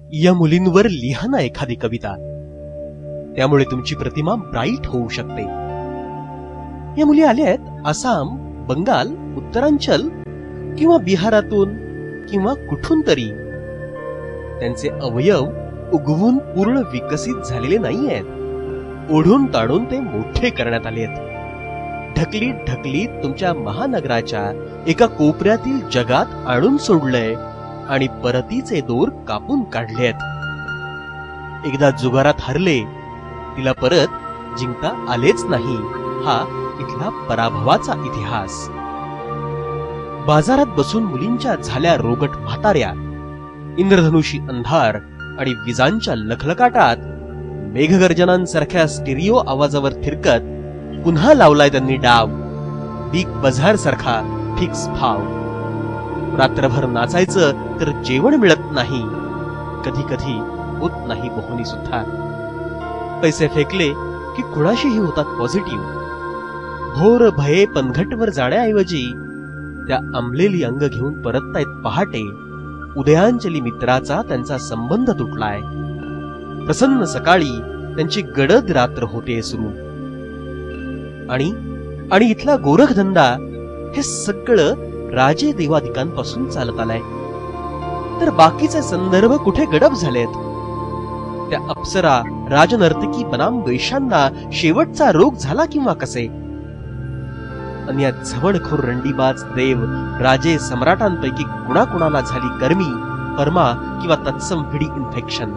या मुलींवर लिहा ना एखादी कविता, त्यामुळे तुमची प्रतिमा ब्राईट होऊ शकते. या मुली आल्या आहेत आसाम, बंगाल, उत्तरांचल किंवा बिहारातून किंवा कुठून तरी. त्यांचे अवयव उगवून पूर्ण विकसित झालेले नाही आहेत. ओढून ताणून ते मोठे करण्यात आले आहेत. ढकलीत ढकलीत तुमच्या महानगराच्या एका कोपऱ्यातील जगात आणून सोडलंय आणि परतीचे दोर कापून काढलेत. एकदा जुगारात हरले, तिला परत जिंकता आलेच नाही. हा इथला पराभवाचा इतिहास. बाजारात बसून मुलींच्या झाल्या रोगट म्हाताऱ्या. इंद्रधनुषी अंधार आणि विजांच्या लखलकाटात मेघगर्जनांसारख्या स्टिरिओ आवाजावर थिरकत पुन्हा लावलाय त्यांनी डाव. बिग बाजार सारखा फिक्स भाव. रात्रभर नाचायचं तर जेवण मिळत नाही. कधी कधी होत नाही बोहणी सुद्धा. पैसे फेकले की कुणाशीही होतात पॉझिटिव्ह. घोर भये पनघटवर जाण्याऐवजी त्या अंबलेली अंग घेऊन परततायत पहाटे. उदयांजली मित्राचा त्यांचा संबंध तुटलाय. प्रसन्न सकाळी त्यांची गडद रात्र होते सुरू. आणि इथला गोरखधंदा हे सगळं राजे देवाधिकांपासून चालत आलाय. तर बाकीचे संदर्भ कुठे गडप झालेत. त्या अप्सरा राजनर्तकी बनाम वेश्यांना शेवटचा रोग झाला किंवा कसे. आणि या झवणखोर रंडीबाज देव राजे सम्राटांपैकी कुणाकुणाला झाली गर्मी, परमा किंवा तत्सम व्हिडी इन्फेक्शन.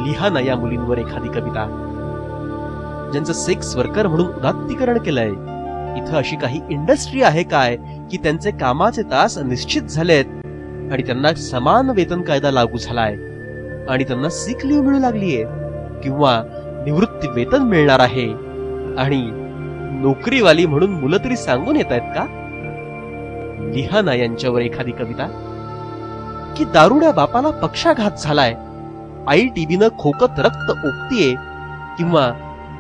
लिहा ना या मुलींवर एखादी कविता, ज्यांचं सेक्स वर्कर म्हणून उदात्तीकरण केलंय. इथं अशी काही इंडस्ट्री आहे काय की त्यांचे कामाचे तास निश्चित झालेत आणि त्यांना समान वेतन कायदा लागू झालाय आणि त्यांना सिक लीव्ह मिळू लागलीये किंवा निवृत्ती वेतन मिळणार आहे आणि नोकरीवाली म्हणून मुलं तरी सांगून येत आहेत का. लिहा ना यांच्यावर एखादी कविता की दारुड्या बापाला पक्षाघात झालाय, आई टीबीनं खोकत रक्त ओकतीये किंवा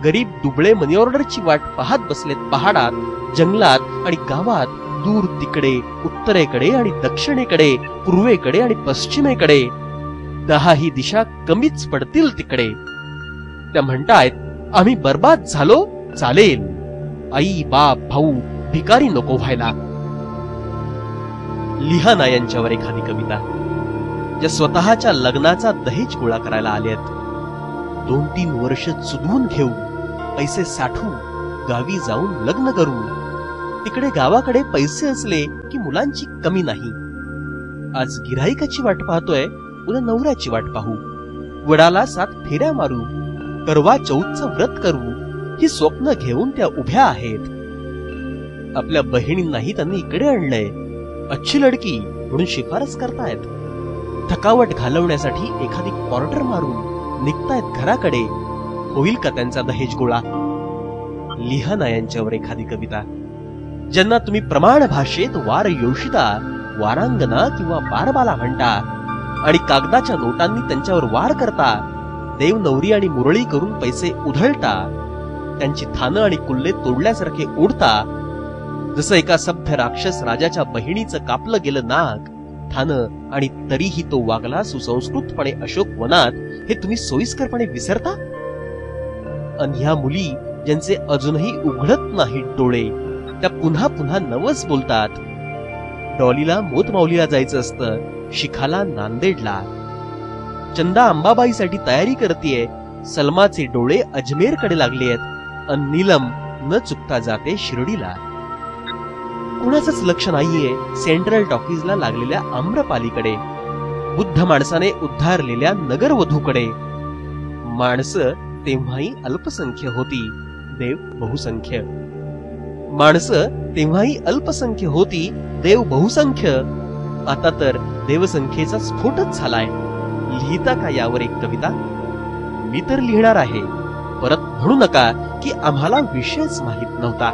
गरीब दुबळे मनी ऑर्डरची वाट पाहत बसलेत पहाडात, जंगलात आणि गावात. दूर तिकडे, उत्तरेकडे आणि दक्षिणेकडे, पूर्वेकडे आणि पश्चिमेकडे. 10ही दिशा कमीच पडतील तिकडे. त्या म्हणतायत आम्ही बर्बाद झालो चालेल, आई बाप भाऊ भिकारी नको व्हायला. लिहा ना यांच्यावर एखादी कविता, ज्या स्वतःच्या लग्नाचा दहेज गोळा करायला आलेत. 2-3 वर्ष चुदवून घेऊ, पैसे साठवू, गावी जाऊन लग्न करू. तिकडे गावाकडे पैसे असले की मुलांची कमी नाही. आज गिऱ्हाईकाची वाट पाहतोय, उद्या नवऱ्याची वाट पाहू. वडाला 7 फेऱ्या मारू, करवा चौथचं व्रत करू. ही स्वप्न घेऊन त्या उभ्या आहेत. आपल्या बहिणींनाही त्यांनी इकडे आणलंय. अच्छी लडकी म्हणून शिफारस करतायत. थकावट घालवण्यासाठी एखादी क्वार्टर मारून निघतायत घराकडे. होईल का त्यांचा दहेज गोळा. लिहा ना यांच्यावर एखादी कविता, ज्यांना तुम्ही प्रमाण भाषेत वार योषिता, वारांगना किंवा बारबाला म्हणता आणि कागदाच्या नोटांनी त्यांच्यावर वार करता. देव नवरी आणि मुरळी करून पैसे उधळता. त्यांची थानं आणि कुल्ले तोडल्यासारखे ओढता. जसं एका सभ्य राक्षस राजाच्या बहिणीचं कापलं गेलं नाक, थानं, आणि तरीही तो वागला सुसंस्कृतपणे अशोक वनात. हे तुम्ही सोयीस्करपणे विसरता. अन ह्या मुली ज्यांचे अजूनही उघडत नाहीत डोळे, त्या पुन्हा पुन्हा नवस बोलतात. डॉलीला मोतमाऊलीला जायचं असतं, शिखाला नांदेडला. चंदा अंबाबाईसाठी तयारी करतेय. सलमाचे डोळे अजमेरकडे लागलेत. अन नीलम न चुकता जाते शिर्डीला. कुणाचंच लक्ष नाहीये सेंट्रल टॉकीजला लागलेल्या आम्रपालीकडे, बुद्ध माणसाने उद्धारलेल्या नगरवधूकडे. माणसं तेव्हाही अल्पसंख्य होती, देव बहुसंख्य. माणसं तेव्हाही अल्पसंख्य होती, देव बहुसंख्य. आता तर देवसंख्येचा स्फोटच झालाय. लिहिता का यावर एक कविता. मी तर लिहिणार आहे. परत म्हणू नका की आम्हाला विषयच माहित नव्हता.